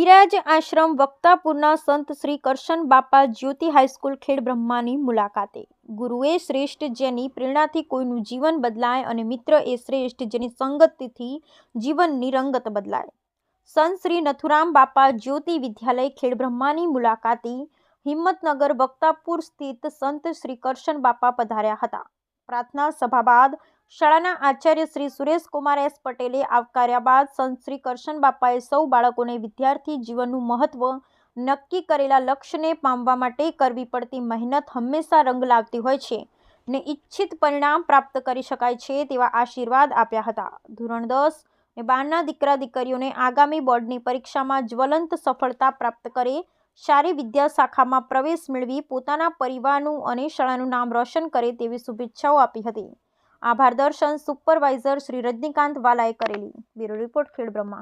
વિરાજ આશ્રમ વક્તાપુરના સંત શ્રી કરશન બાપા જ્યોતિ હાઈસ્કૂલ ખેડબ્રહ્માની મુલાકાતે. ગુરુએ શ્રેષ્ઠ જેની પ્રેરણાથી કોઈનું જીવન બદલાય અને મિત્ર એ શ્રેષ્ઠ જેની સંગતિથી જીવન નિરંગત બદલાય. સંત શ્રી નથુરામ બાપા જ્યોતિ વિદ્યાલય ખેડબ્રહ્માની મુલાકાતે હિંમતનગર વક્તાપુર સ્થિત સંત શ્રી કરશન બાપા પધાર્યા હતા. પ્રાર્થના સભા બાદ શાળાના આચાર્ય શ્રી સુરેશકુમાર એસ પટેલે આવકાર્યા બાદ સંત શ્રી કરશન બાપાએ સૌ બાળકોને વિદ્યાર્થી જીવનનું મહત્વ, નક્કી કરેલા લક્ષ્યને પામવા માટે કરવી પડતી મહેનત હંમેશા રંગ લાવતી હોય છે ને ઈચ્છિત પરિણામ પ્રાપ્ત કરી શકાય છે તેવા આશીર્વાદ આપ્યા હતા. ધોરણ 10 અને 12ના દીકરા દીકરીઓને આગામી બોર્ડની પરીક્ષામાં જ્વલંત સફળતા પ્રાપ્ત કરે, સારી વિદ્યા શાખામાં પ્રવેશ મેળવી પોતાના પરિવારનું અને શાળાનું નામ રોશન કરે તેવી શુભેચ્છાઓ આપી હતી. આભાર દર્શન સુપરવાઇઝર શ્રી રજનીકાંત વાલાએ કરેલી. Bureau report Khedbrahma.